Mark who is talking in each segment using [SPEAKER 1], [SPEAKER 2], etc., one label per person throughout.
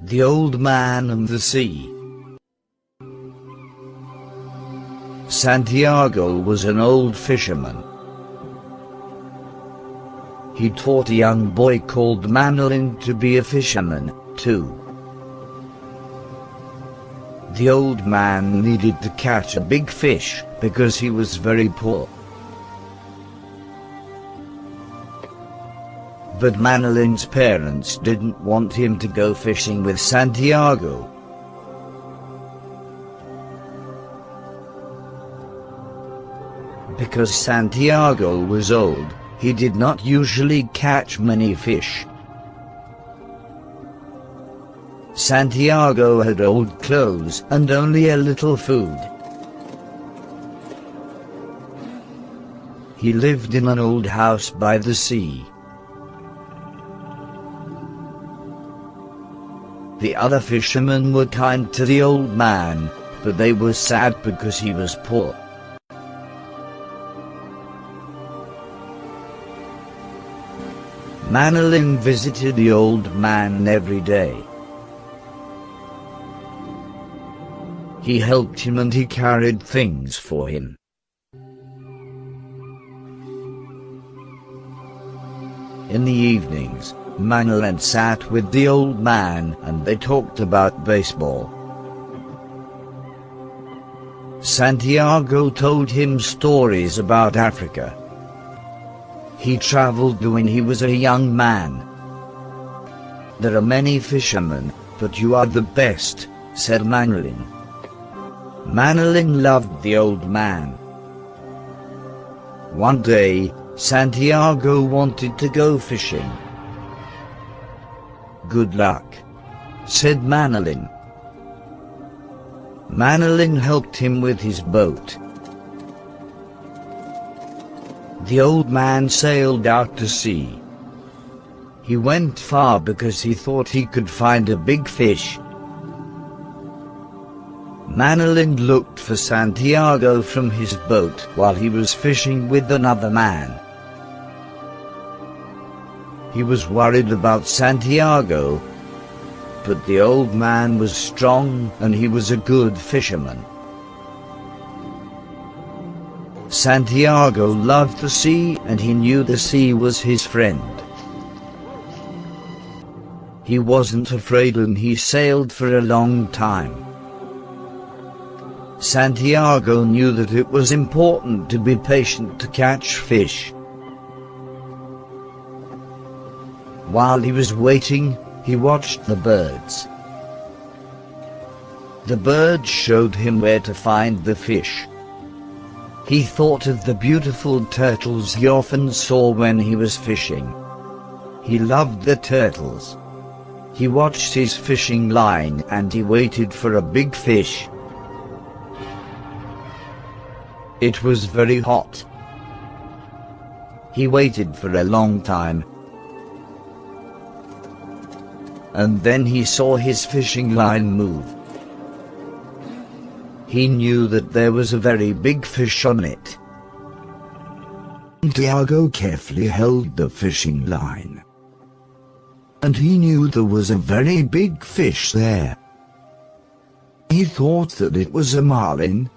[SPEAKER 1] The Old Man and the Sea. Santiago was an old fisherman. He taught a young boy called Manolin to be a fisherman, too. The old man needed to catch a big fish because he was very poor. But Manolin's parents didn't want him to go fishing with Santiago. Because Santiago was old, he did not usually catch many fish. Santiago had old clothes and only a little food. He lived in an old house by the sea. The other fishermen were kind to the old man, but they were sad because he was poor. Manolin visited the old man every day. He helped him and he carried things for him. In the evenings, Manolin sat with the old man and they talked about baseball. Santiago told him stories about Africa. He traveled when he was a young man. There are many fishermen, but you are the best, said Manolin. Manolin loved the old man. One day, Santiago wanted to go fishing. Good luck, said Manolin. Manolin helped him with his boat. The old man sailed out to sea. He went far because he thought he could find a big fish. Manolin looked for Santiago from his boat while he was fishing with another man. He was worried about Santiago, but the old man was strong and he was a good fisherman. Santiago loved the sea and he knew the sea was his friend. He wasn't afraid and he sailed for a long time. Santiago knew that it was important to be patient to catch fish. While he was waiting, he watched the birds. The birds showed him where to find the fish. He thought of the beautiful turtles he often saw when he was fishing. He loved the turtles. He watched his fishing line and he waited for a big fish. It was very hot. He waited for a long time. And then he saw his fishing line move. He knew that there was a very big fish on it. Santiago carefully held the fishing line. And he knew there was a very big fish there. He thought that it was a marlin,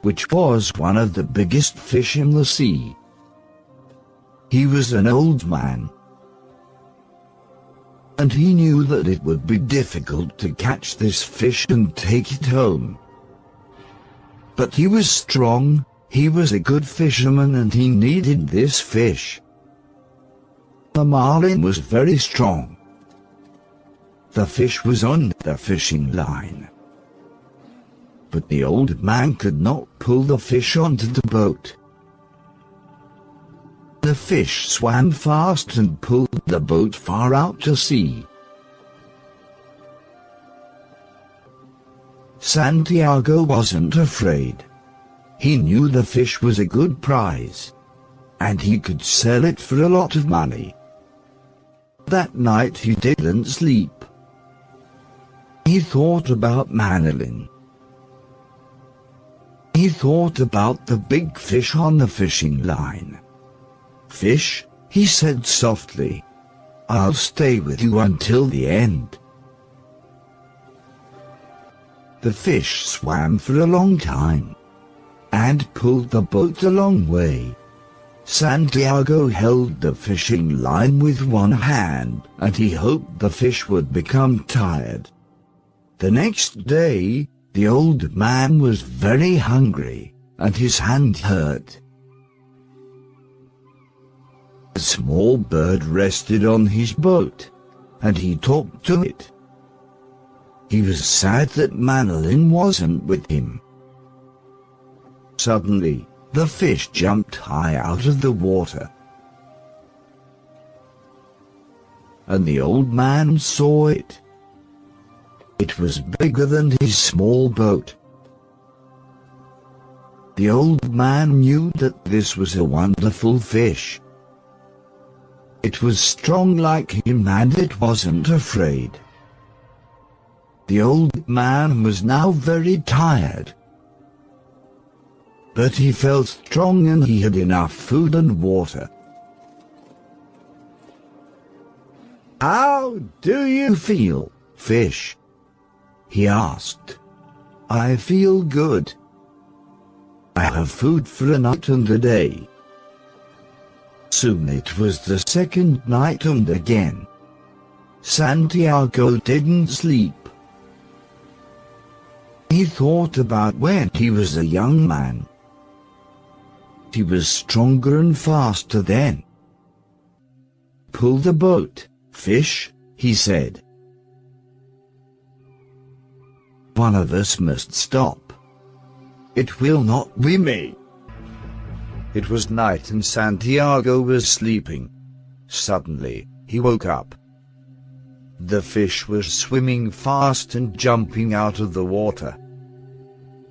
[SPEAKER 1] which was one of the biggest fish in the sea. He was an old man, and he knew that it would be difficult to catch this fish and take it home. But he was strong, he was a good fisherman and he needed this fish. The marlin was very strong. The fish was on the fishing line. But the old man could not pull the fish onto the boat. The fish swam fast and pulled the boat far out to sea. Santiago wasn't afraid. He knew the fish was a good prize, and he could sell it for a lot of money. That night he didn't sleep. He thought about Manolin. He thought about the big fish on the fishing line. "Fish," he said softly. I'll stay with you until the end." The fish swam for a long time and pulled the boat a long way. Santiago held the fishing line with one hand, and he hoped the fish would become tired. The next day, the old man was very hungry, and his hand hurt. A small bird rested on his boat, and he talked to it. He was sad that Manolin wasn't with him. Suddenly, the fish jumped high out of the water, and the old man saw it. It was bigger than his small boat. The old man knew that this was a wonderful fish. It was strong like him and it wasn't afraid. The old man was now very tired, but he felt strong and he had enough food and water. "How do you feel, fish?" he asked. "I feel good. I have food for a night and a day." Soon it was the second night and again Santiago didn't sleep. He thought about when he was a young man. He was stronger and faster then. "Pull the boat, fish," he said. "One of us must stop. It will not be me." It was night and Santiago was sleeping. Suddenly, he woke up. The fish was swimming fast and jumping out of the water.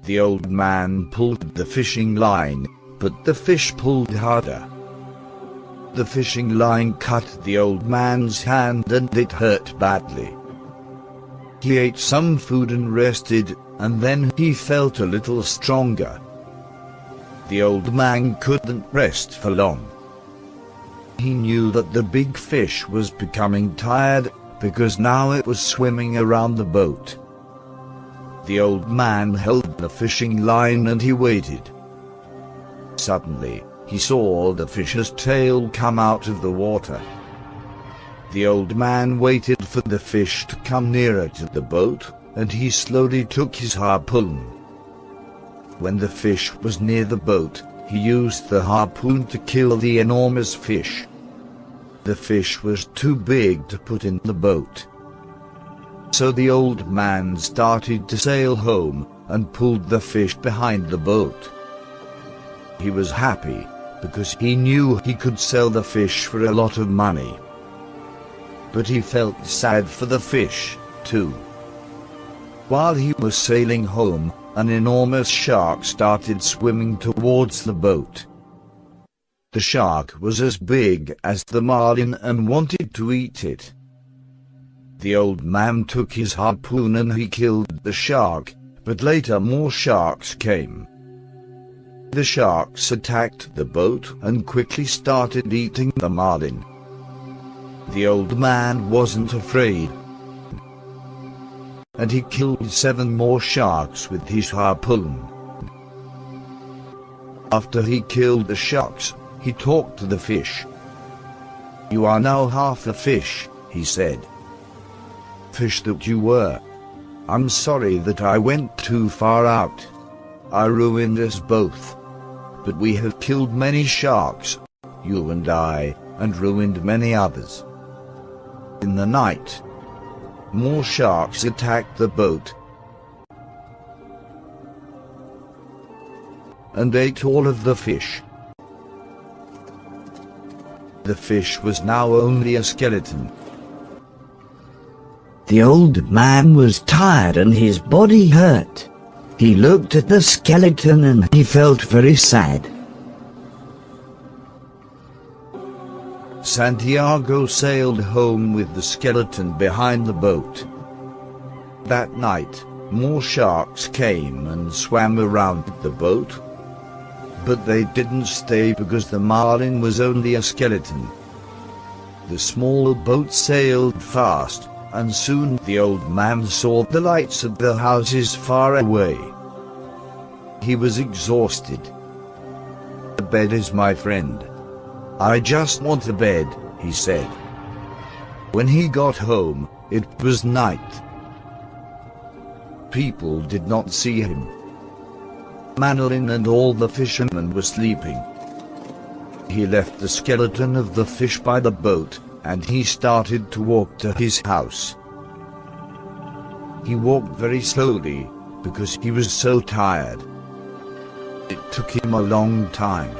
[SPEAKER 1] The old man pulled the fishing line, but the fish pulled harder. The fishing line cut the old man's hand and it hurt badly. He ate some food and rested, and then he felt a little stronger. The old man couldn't rest for long. He knew that the big fish was becoming tired, because now it was swimming around the boat. The old man held the fishing line and he waited. Suddenly, he saw the fish's tail come out of the water. The old man waited for the fish to come nearer to the boat, and he slowly took his harpoon. When the fish was near the boat, he used the harpoon to kill the enormous fish. The fish was too big to put in the boat. So the old man started to sail home and pulled the fish behind the boat. He was happy because he knew he could sell the fish for a lot of money. But he felt sad for the fish, too. While he was sailing home, an enormous shark started swimming towards the boat. The shark was as big as the marlin and wanted to eat it. The old man took his harpoon and he killed the shark, but later more sharks came. The sharks attacked the boat and quickly started eating the marlin. The old man wasn't afraid, and he killed 7 more sharks with his harpoon. After he killed the sharks, he talked to the fish. "You are now half a fish," he said. "Fish that you were. I'm sorry that I went too far out. I ruined us both. But we have killed many sharks, you and I, and ruined many others." In the night, more sharks attacked the boat and ate all of the fish. The fish was now only a skeleton. The old man was tired and his body hurt. He looked at the skeleton and he felt very sad. Santiago sailed home with the skeleton behind the boat. That night, more sharks came and swam around the boat. But they didn't stay because the marlin was only a skeleton. The small boat sailed fast, and soon the old man saw the lights of the houses far away. He was exhausted. "The bed is my friend. I just want a bed," he said. When he got home, it was night. People did not see him. Manolin and all the fishermen were sleeping. He left the skeleton of the fish by the boat, and he started to walk to his house. He walked very slowly, because he was so tired. It took him a long time.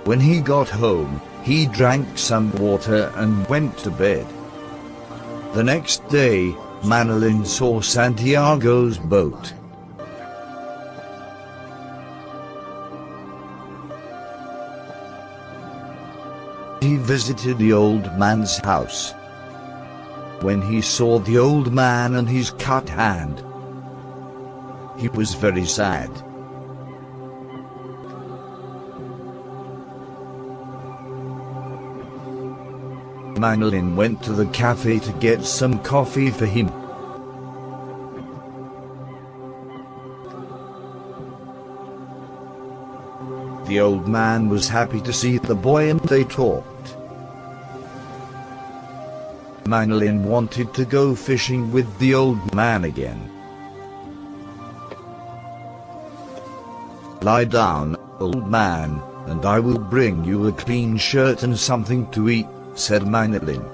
[SPEAKER 1] When he got home, he drank some water and went to bed. The next day, Manolin saw Santiago's boat. He visited the old man's house. When he saw the old man and his cut hand, he was very sad. Manolin went to the cafe to get some coffee for him. The old man was happy to see the boy and they talked. Manolin wanted to go fishing with the old man again. "Lie down, old man, and I will bring you a clean shirt and something to eat," said Manolin.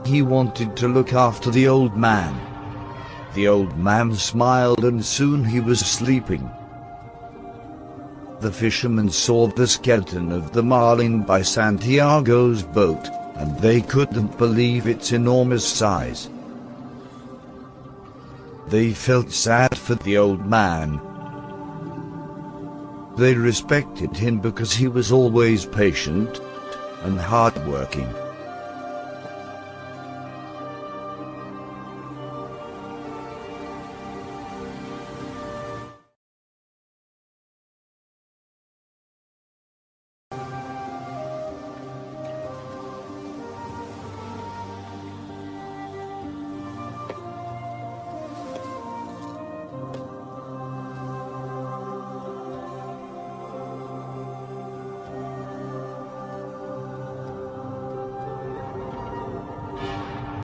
[SPEAKER 1] He wanted to look after the old man. The old man smiled and soon he was sleeping. The fishermen saw the skeleton of the marlin by Santiago's boat, and they couldn't believe its enormous size. They felt sad for the old man. They respected him because he was always patient and hard-working.